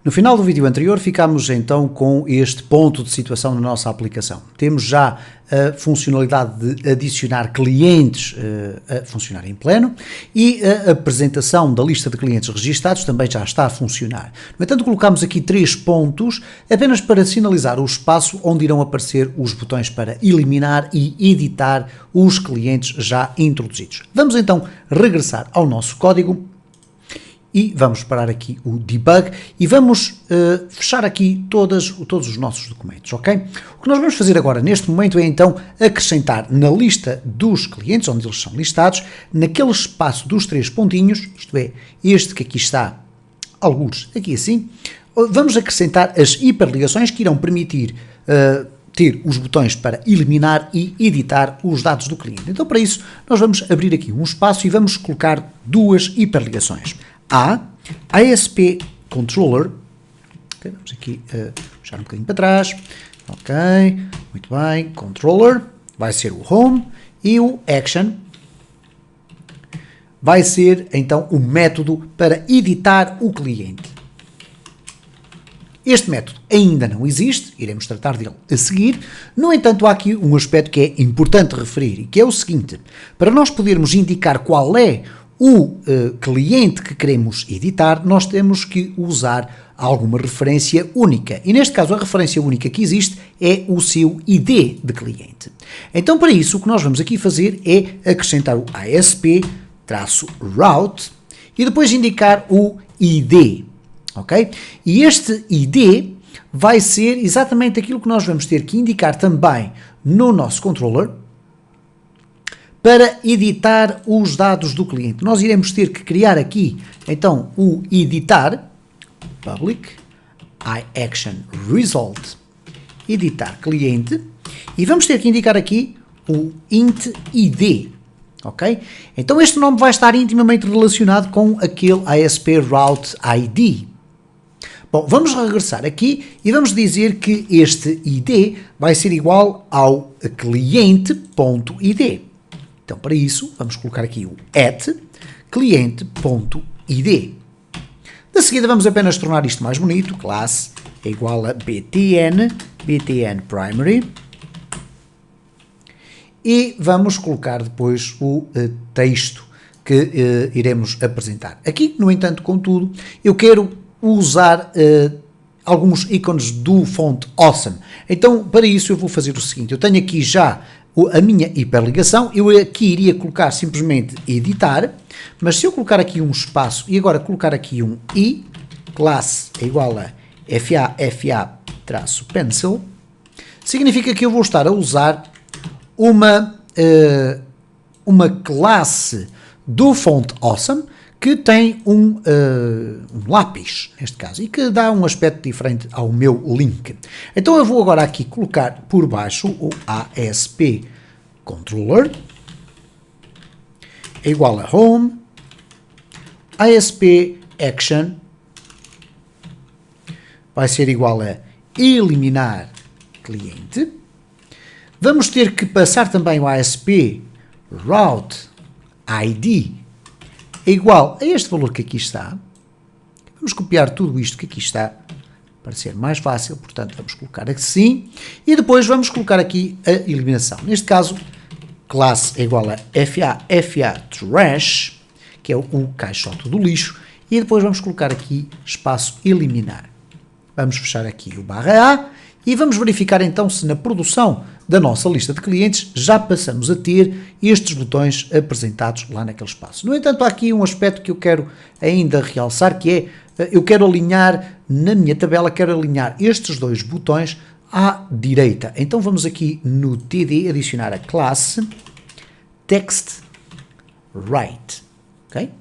No final do vídeo anterior ficámos então com este ponto de situação na nossa aplicação. Temos já a funcionalidade de adicionar clientes a funcionar em pleno e a apresentação da lista de clientes registados também já está a funcionar. No entanto, colocamos aqui 3 pontos apenas para sinalizar o espaço onde irão aparecer os botões para eliminar e editar os clientes já introduzidos. Vamos então regressar ao nosso código e vamos parar aqui o debug e vamos fechar aqui todos os nossos documentos, ok? O que nós vamos fazer agora neste momento é então acrescentar na lista dos clientes, onde eles são listados, naquele espaço dos 3 pontinhos, isto é, este que aqui está, alguns aqui assim, vamos acrescentar as hiperligações que irão permitir ter os botões para eliminar e editar os dados do cliente. Então, para isso, nós vamos abrir aqui um espaço e vamos colocar 2 hiperligações. ASP Controller, okay, vamos aqui puxar um bocadinho para trás, ok, muito bem, Controller, vai ser o Home, e o Action vai ser então o método para editar o cliente. Este método ainda não existe, iremos tratar dele a seguir. No entanto, há aqui um aspecto que é importante referir, e que é o seguinte: para nós podermos indicar qual é o cliente que queremos editar, nós temos que usar alguma referência única. E neste caso, a referência única que existe é o seu ID de cliente. Então, para isso, o que nós vamos aqui fazer é acrescentar o ASP-route e depois indicar o ID. Ok? E este ID vai ser exatamente aquilo que nós vamos ter que indicar também no nosso controller para editar os dados do cliente. Nós iremos ter que criar aqui, então, o editar, public, iAction result, editar cliente, e vamos ter que indicar aqui o int id, ok? Então este nome vai estar intimamente relacionado com aquele ASP route ID. Bom, vamos regressar aqui e vamos dizer que este id vai ser igual ao cliente.id. Então, para isso, vamos colocar aqui o cliente.id. De seguida, vamos apenas tornar isto mais bonito. Classe é igual a btn primary. E vamos colocar depois o texto que iremos apresentar. Aqui, no entanto, contudo, eu quero usar alguns ícones do font Awesome. Então, para isso, eu vou fazer o seguinte. Eu tenho aqui já a minha hiperligação, eu aqui iria colocar simplesmente editar, mas se eu colocar aqui um espaço e agora colocar aqui um i, classe é igual a fa-pencil, significa que eu vou estar a usar uma classe do font Awesome que tem um lápis, neste caso, e que dá um aspecto diferente ao meu link. Então eu vou agora aqui colocar por baixo o ASP Controller, é igual a Home, ASP Action, vai ser igual a eliminar cliente. Vamos ter que passar também o ASP Route ID, é igual a este valor que aqui está. Vamos copiar tudo isto que aqui está para ser mais fácil, portanto vamos colocar assim e depois vamos colocar aqui a eliminação. Neste caso, classe é igual a fa trash, que é o caixote do lixo, e depois vamos colocar aqui espaço eliminar. Vamos fechar aqui o /A e vamos verificar então se na produção da nossa lista de clientes já passamos a ter estes botões apresentados lá naquele espaço. No entanto, há aqui um aspecto que eu quero ainda realçar, que é, eu quero alinhar, na minha tabela, quero alinhar estes 2 botões à direita. Então vamos aqui no TD adicionar a classe text right, ok?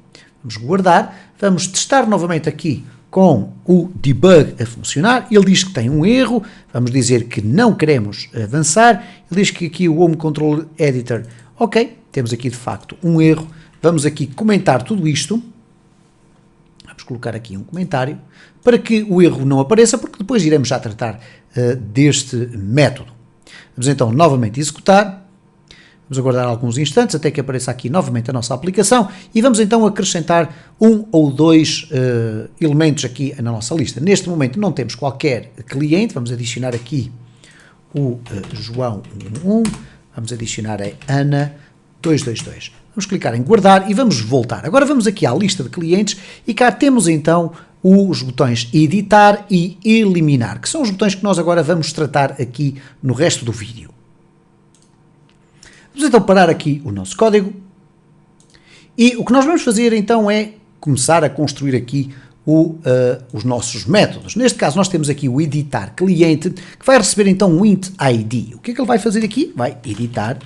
Vamos guardar, vamos testar novamente aqui com o debug a funcionar. Ele diz que tem um erro, vamos dizer que não queremos avançar, ele diz que aqui o Home Control Editor, ok, temos aqui de facto um erro, vamos aqui comentar tudo isto, vamos colocar aqui um comentário, para que o erro não apareça, porque depois iremos já tratar deste método. Vamos então novamente executar, Vamos aguardar alguns instantes até que apareça aqui novamente a nossa aplicação e vamos então acrescentar um ou dois elementos aqui na nossa lista. Neste momento não temos qualquer cliente, vamos adicionar aqui o João 11, vamos adicionar a Ana 222. Vamos clicar em guardar e vamos voltar. Agora vamos aqui à lista de clientes e cá temos então os botões editar e eliminar, que são os botões que nós agora vamos tratar aqui no resto do vídeo. Vamos então parar aqui o nosso código e o que nós vamos fazer então é começar a construir aqui os nossos métodos. Neste caso nós temos aqui o editar cliente que vai receber então um int id. O que é que ele vai fazer aqui? Vai editar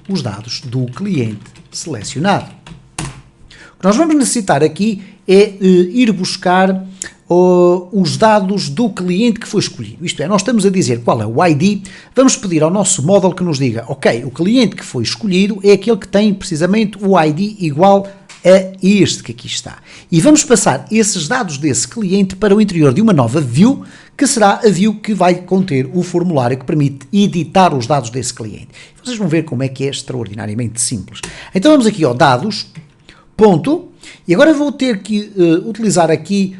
os dados do cliente selecionado. O que nós vamos necessitar aqui é ir buscar os dados do cliente que foi escolhido. Isto é, nós estamos a dizer qual é o ID, vamos pedir ao nosso model que nos diga, ok, o cliente que foi escolhido é aquele que tem precisamente o ID igual a este que aqui está. E vamos passar esses dados desse cliente para o interior de uma nova view, que será a view que vai conter o formulário que permite editar os dados desse cliente. Vocês vão ver como é que é extraordinariamente simples. Então vamos aqui ao dados, ponto, e agora vou ter que utilizar aqui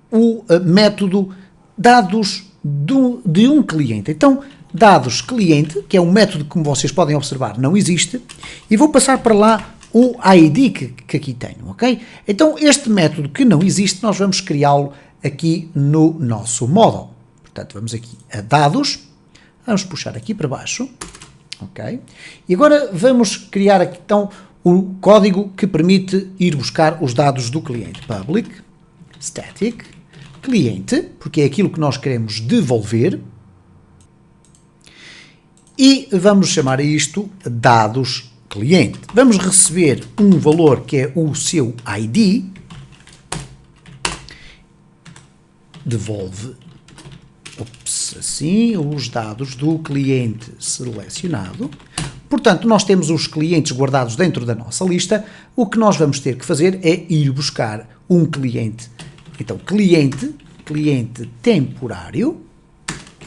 o método dados de um cliente. Então, dados cliente, que é um método que, como vocês podem observar, não existe, e vou passar para lá o ID que aqui tenho, ok? Então, este método que não existe, nós vamos criá-lo aqui no nosso model. Portanto, vamos aqui a dados, vamos puxar aqui para baixo, ok? E agora vamos criar aqui, então, o código que permite ir buscar os dados do cliente. Public, static, cliente, porque é aquilo que nós queremos devolver, e vamos chamar a isto dados cliente. Vamos receber um valor que é o seu ID, devolve, assim, os dados do cliente selecionado. Portanto, nós temos os clientes guardados dentro da nossa lista, o que nós vamos ter que fazer é ir buscar um cliente. Então, cliente temporário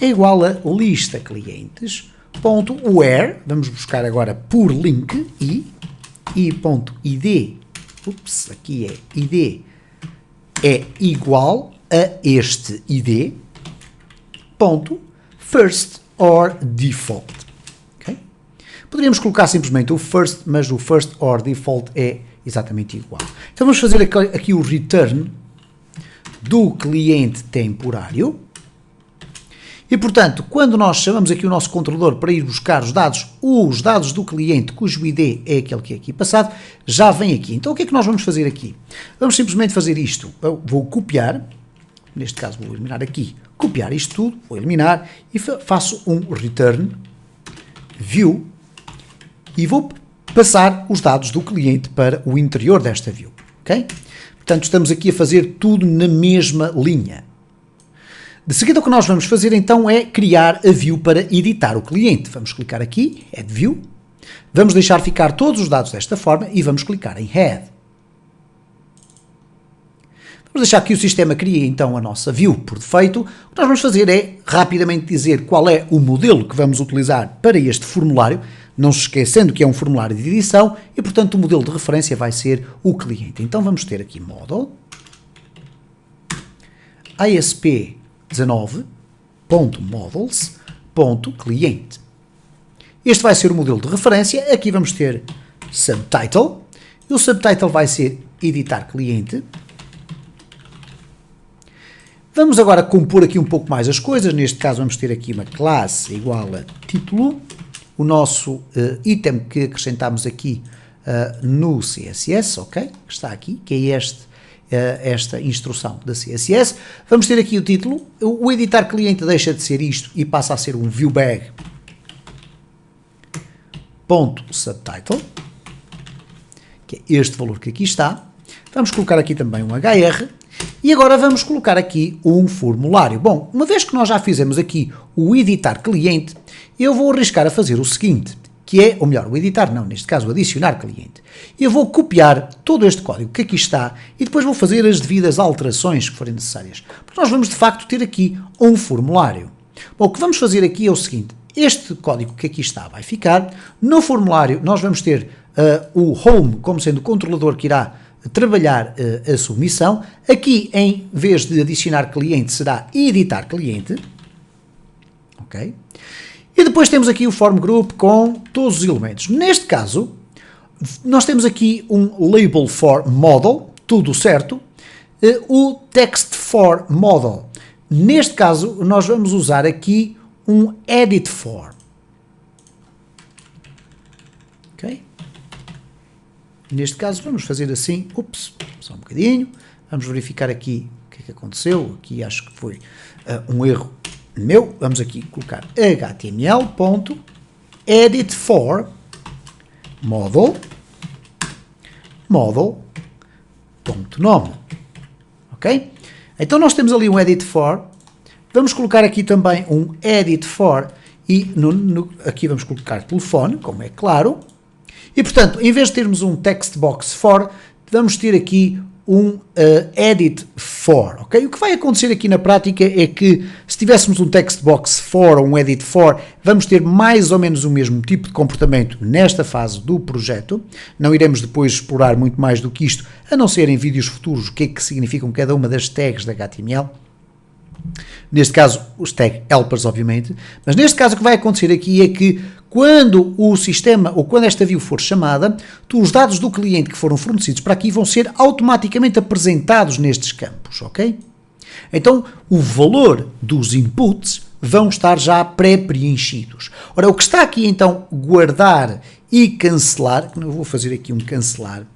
é igual a lista clientes, ponto where, vamos buscar agora por link, ponto id, aqui é id, é igual a este id, ponto first or default. Poderíamos colocar simplesmente o first, mas o first or default é exatamente igual. Então vamos fazer aqui o return do cliente temporário. E, portanto, quando nós chamamos aqui o nosso controlador para ir buscar os dados do cliente cujo ID é aquele que é aqui passado, já vem aqui. Então o que é que nós vamos fazer aqui? Vamos simplesmente fazer isto. Eu vou copiar, neste caso vou eliminar aqui, copiar isto tudo, vou eliminar e faço um return view e vou passar os dados do cliente para o interior desta view, ok? Portanto, estamos aqui a fazer tudo na mesma linha. De seguida, o que nós vamos fazer então é criar a view para editar o cliente. Vamos clicar aqui, Add View, vamos deixar ficar todos os dados desta forma e vamos clicar em Add. Vamos deixar que o sistema crie então a nossa view por defeito. O que nós vamos fazer é rapidamente dizer qual é o modelo que vamos utilizar para este formulário, não se esquecendo que é um formulário de edição e, portanto, o modelo de referência vai ser o cliente. Então, vamos ter aqui model ASP19.models.cliente. Este vai ser o modelo de referência. Aqui vamos ter subtitle. E o subtitle vai ser editar cliente. Vamos agora compor aqui um pouco mais as coisas. Neste caso, vamos ter aqui uma classe igual a título. O nosso item que acrescentamos aqui no CSS, ok? Que está aqui, que é esta instrução da CSS. Vamos ter aqui o título. O editar cliente deixa de ser isto e passa a ser um viewbag.subtitle, que é este valor que aqui está. Vamos colocar aqui também um HR. E agora vamos colocar aqui um formulário. Bom, uma vez que nós já fizemos aqui o editar cliente, eu vou arriscar a fazer o seguinte, que é, ou melhor, o editar não, neste caso o adicionar cliente. Eu vou copiar todo este código que aqui está e depois vou fazer as devidas alterações que forem necessárias. Porque nós vamos de facto ter aqui um formulário. Bom, o que vamos fazer aqui é o seguinte, este código que aqui está vai ficar. No formulário nós vamos ter o home como sendo o controlador que irá trabalhar a submissão. Aqui, em vez de adicionar cliente, será editar cliente. Ok? E depois temos aqui o form group com todos os elementos. Neste caso, nós temos aqui um label for model, tudo certo. O text for model. Neste caso, nós vamos usar aqui um edit for. Ok? Neste caso, vamos fazer assim, só um bocadinho, vamos verificar aqui o que é que aconteceu, aqui acho que foi um erro meu, vamos aqui colocar html.edit for model.nome, ok? Então nós temos ali um edit for, vamos colocar aqui também um edit for e aqui vamos colocar telefone, como é claro. E, portanto, em vez de termos um text box for, vamos ter aqui um edit for, ok? O que vai acontecer aqui na prática é que, se tivéssemos um text box for ou um edit for, vamos ter mais ou menos o mesmo tipo de comportamento nesta fase do projeto. Não iremos depois explorar muito mais do que isto, a não ser em vídeos futuros, o que é que significam cada uma das tags da HTML. Neste caso, os tag helpers, obviamente, mas neste caso o que vai acontecer aqui é que quando o sistema, ou quando esta view for chamada, os dados do cliente que foram fornecidos para aqui vão ser automaticamente apresentados nestes campos, ok? Então, o valor dos inputs vão estar já pré-preenchidos. Ora, o que está aqui então guardar e cancelar, eu vou fazer aqui um cancelar,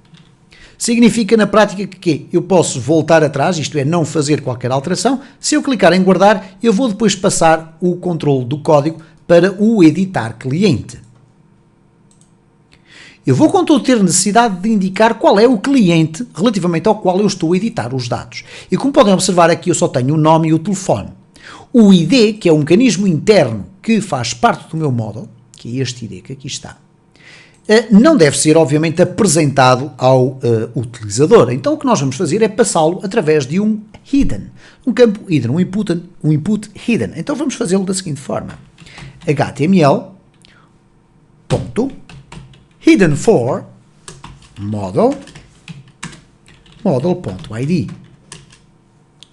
significa na prática que eu posso voltar atrás, isto é, não fazer qualquer alteração. Se eu clicar em guardar, eu vou depois passar o controle do código para o editar cliente. Eu vou, contudo, ter necessidade de indicar qual é o cliente relativamente ao qual eu estou a editar os dados. E como podem observar aqui, eu só tenho o nome e o telefone. O ID, que é um mecanismo interno que faz parte do meu model, que é este ID que aqui está, não deve ser, obviamente, apresentado ao utilizador. Então, o que nós vamos fazer é passá-lo através de um hidden, um campo hidden, um input hidden. Então, vamos fazê-lo da seguinte forma. html.hidden for model.id.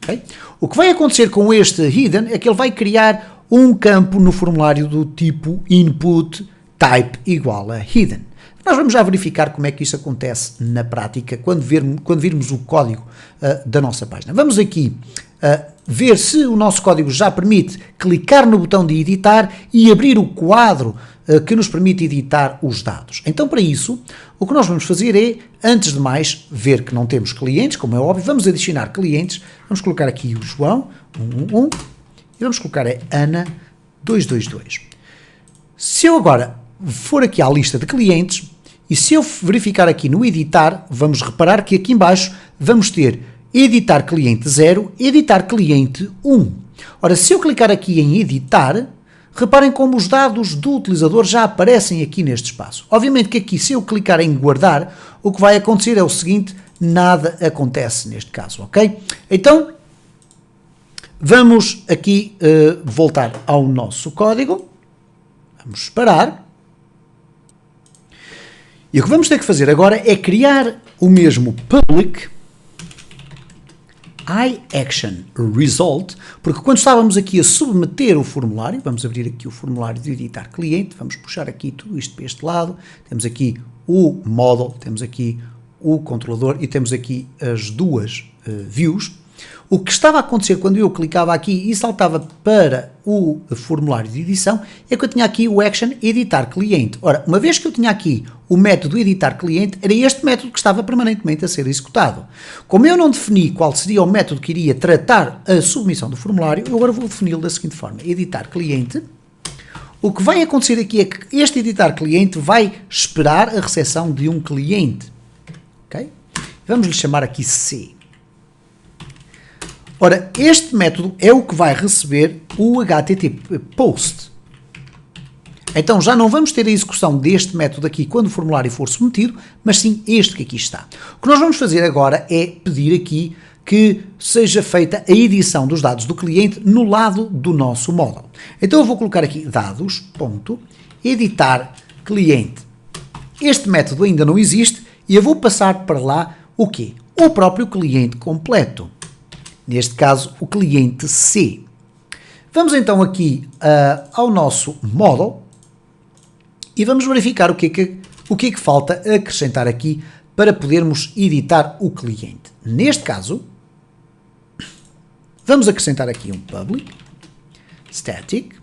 Okay? O que vai acontecer com este hidden é que ele vai criar um campo no formulário do tipo input type igual a hidden. Nós vamos já verificar como é que isso acontece na prática quando virmos o código da nossa página. Vamos aqui ver se o nosso código já permite clicar no botão de editar e abrir o quadro que nos permite editar os dados. Então, para isso, o que nós vamos fazer é, antes de mais, ver que não temos clientes, como é óbvio, vamos adicionar clientes, vamos colocar aqui o João, 111, e vamos colocar a Ana, 222. Se eu agora for aqui à lista de clientes, e se eu verificar aqui no editar, vamos reparar que aqui em baixo vamos ter editar cliente 0, editar cliente 1. Ora, se eu clicar aqui em editar, reparem como os dados do utilizador já aparecem aqui neste espaço. Obviamente que aqui, se eu clicar em guardar, o que vai acontecer é o seguinte, nada acontece neste caso, ok? Então, vamos aqui voltar ao nosso código, vamos parar. E o que vamos ter que fazer agora é criar o mesmo public iActionResult, porque quando estávamos aqui a submeter o formulário, vamos abrir aqui o formulário de editar cliente, vamos puxar aqui tudo isto para este lado, temos aqui o model, temos aqui o controlador e temos aqui as duas views. O que estava a acontecer quando eu clicava aqui e saltava para o formulário de edição é que eu tinha aqui o action editar cliente. Ora, uma vez que eu tinha aqui o método editar cliente, era este método que estava permanentemente a ser executado. Como eu não defini qual seria o método que iria tratar a submissão do formulário, eu agora vou defini-lo da seguinte forma, editar cliente. O que vai acontecer aqui é que este editar cliente vai esperar a recepção de um cliente. Okay? Vamos lhe chamar aqui C. Ora, este método é o que vai receber o HTTP POST. Então, já não vamos ter a execução deste método aqui quando o formulário for submetido, mas sim este que aqui está. O que nós vamos fazer agora é pedir aqui que seja feita a edição dos dados do cliente no lado do nosso módulo. Então eu vou colocar aqui dados.editar cliente. Este método ainda não existe e eu vou passar para lá o quê? O próprio cliente completo. Neste caso, o cliente C. Vamos então aqui ao nosso módulo e vamos verificar o que é que falta acrescentar aqui para podermos editar o cliente. Neste caso, vamos acrescentar aqui um public, static,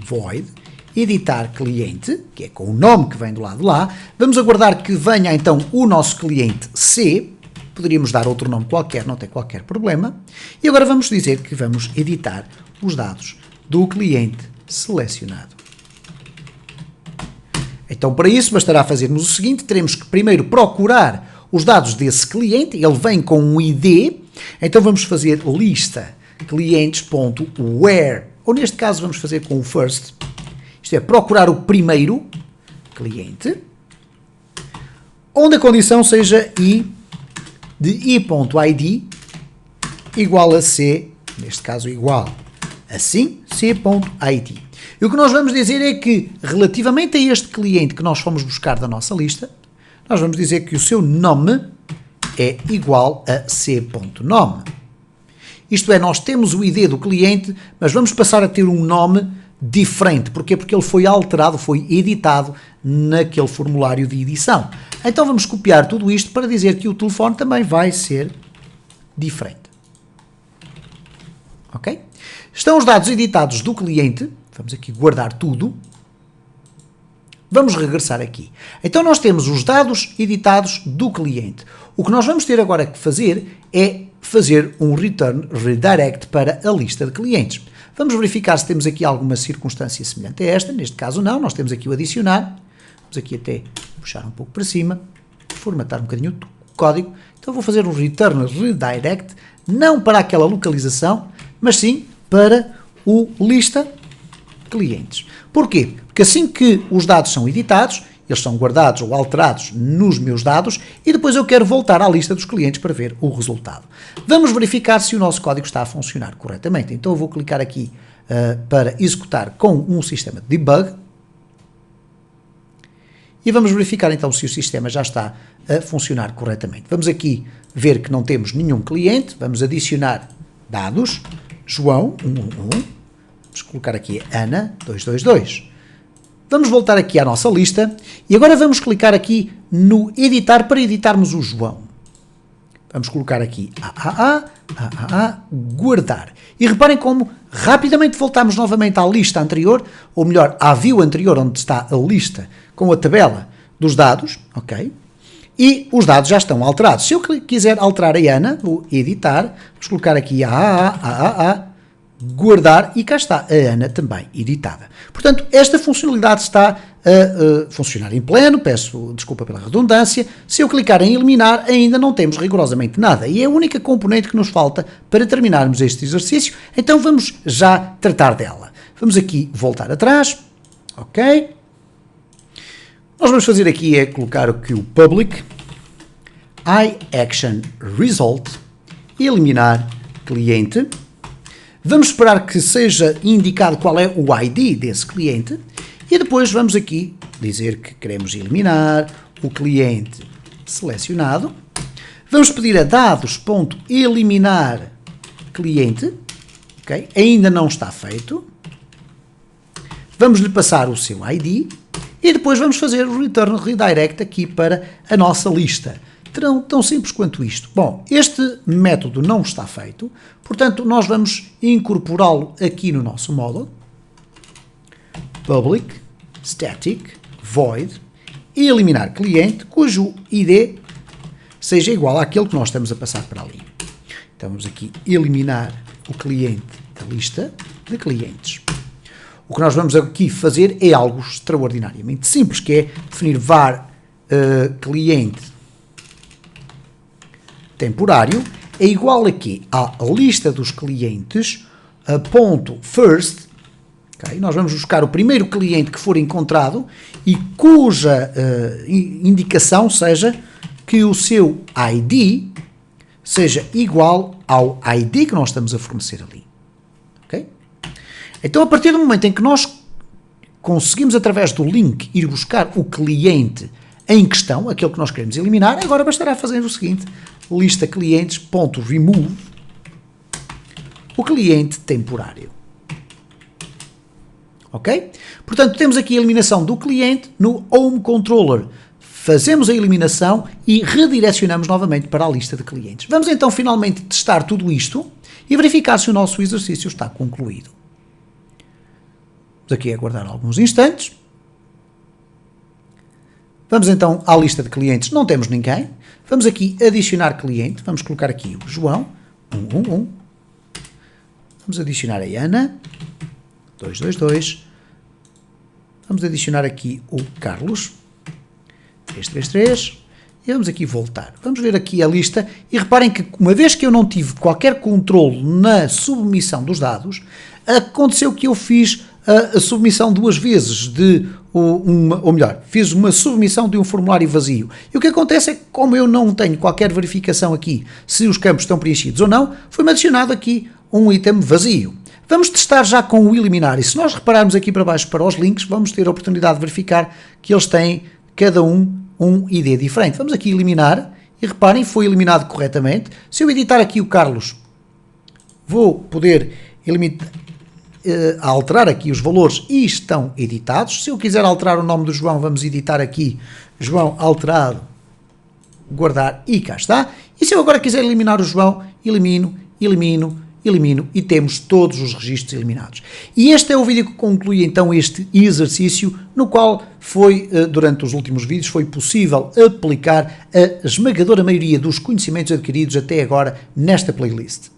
void, editar cliente, que é com o nome que vem do lado de lá. Vamos aguardar que venha então o nosso cliente C. Poderíamos dar outro nome qualquer, não tem qualquer problema. E agora vamos dizer que vamos editar os dados do cliente selecionado. Então, para isso, bastará fazermos o seguinte: teremos que primeiro procurar os dados desse cliente, ele vem com um ID, então vamos fazer lista clientes.where, ou neste caso vamos fazer com o first, isto é, procurar o primeiro cliente, onde a condição seja i de i.id igual a c, neste caso igual assim, c.id. E o que nós vamos dizer é que, relativamente a este cliente que nós fomos buscar da nossa lista, nós vamos dizer que o seu nome é igual a c.nome. Isto é, nós temos o ID do cliente, mas vamos passar a ter um nome diferente. Porquê? Porque ele foi alterado, foi editado naquele formulário de edição. Então vamos copiar tudo isto para dizer que o telefone também vai ser diferente. Ok? Estão os dados editados do cliente. Vamos aqui guardar tudo. Vamos regressar aqui. Então nós temos os dados editados do cliente. O que nós vamos ter agora que fazer é fazer um return redirect para a lista de clientes. Vamos verificar se temos aqui alguma circunstância semelhante a esta. Neste caso não, nós temos aqui o adicionar. Vamos aqui até puxar um pouco para cima, formatar um bocadinho o código. Então vou fazer um return redirect, não para aquela localização, mas sim para o lista clientes. Porquê? Porque assim que os dados são editados, eles são guardados ou alterados nos meus dados e depois eu quero voltar à lista dos clientes para ver o resultado. Vamos verificar se o nosso código está a funcionar corretamente. Então eu vou clicar aqui para executar com um sistema de debug e vamos verificar então se o sistema já está a funcionar corretamente. Vamos aqui ver que não temos nenhum cliente, vamos adicionar dados, João 111, vamos colocar aqui Ana 222. Vamos voltar aqui à nossa lista e agora vamos clicar aqui no editar para editarmos o João. Vamos colocar aqui guardar. E reparem como rapidamente voltamos novamente à lista anterior, ou melhor, à view anterior onde está a lista com a tabela dos dados, ok? E os dados já estão alterados. Se eu quiser alterar a Ana, vou editar, vamos colocar aqui guardar e cá está a Ana também editada. Portanto, esta funcionalidade está a funcionar em pleno, peço desculpa pela redundância. Se eu clicar em eliminar, ainda não temos rigorosamente nada e é a única componente que nos falta para terminarmos este exercício, então vamos já tratar dela. Vamos aqui voltar atrás, ok? Nós vamos fazer aqui é colocar o public iActionResult e eliminar cliente. Vamos esperar que seja indicado qual é o ID desse cliente e depois vamos aqui dizer que queremos eliminar o cliente selecionado. Vamos pedir a dados.eliminar cliente, okay? Ainda não está feito. Vamos lhe passar o seu ID e depois vamos fazer o return redirect aqui para a nossa lista. Tão simples quanto isto. Bom, este método não está feito, portanto, nós vamos incorporá-lo aqui no nosso módulo. Public, static, void, e eliminar cliente, cujo ID seja igual àquele que nós estamos a passar para ali. Então, vamos aqui eliminar o cliente da lista de clientes. O que nós vamos aqui fazer é algo extraordinariamente simples, que é definir var cliente temporário é igual aqui à lista dos clientes ponto first, okay? Nós vamos buscar o primeiro cliente que for encontrado e cuja indicação seja que o seu ID seja igual ao ID que nós estamos a fornecer ali. Ok? Então, a partir do momento em que nós conseguimos, através do link, ir buscar o cliente em questão, aquele que nós queremos eliminar, agora bastará fazer o seguinte: lista clientes.remove o cliente temporário. Ok? Portanto, temos aqui a eliminação do cliente no Home Controller. Fazemos a eliminação e redirecionamos novamente para a lista de clientes. Vamos então finalmente testar tudo isto e verificar se o nosso exercício está concluído. Vamos aqui aguardar alguns instantes. Vamos então à lista de clientes, não temos ninguém. Vamos aqui adicionar cliente, vamos colocar aqui o João, 111. Vamos adicionar a Ana, 222. Vamos adicionar aqui o Carlos, 333. E vamos aqui voltar. Vamos ver aqui a lista e reparem que, uma vez que eu não tive qualquer controle na submissão dos dados, aconteceu que eu fiz a submissão duas vezes ou melhor, fiz uma submissão de um formulário vazio. E o que acontece é que, como eu não tenho qualquer verificação aqui se os campos estão preenchidos ou não, foi-me adicionado aqui um item vazio. Vamos testar já com o eliminar, e se nós repararmos aqui para baixo para os links, vamos ter a oportunidade de verificar que eles têm cada um ID diferente. Vamos aqui eliminar, e reparem, foi eliminado corretamente. Se eu editar aqui o Carlos, vou poder alterar aqui os valores e estão editados. Se eu quiser alterar o nome do João, vamos editar aqui, João alterado, guardar, e cá está. E se eu agora quiser eliminar o João, elimino e temos todos os registros eliminados. E este é o vídeo que conclui então este exercício, no qual durante os últimos vídeos, foi possível aplicar a esmagadora maioria dos conhecimentos adquiridos até agora nesta playlist.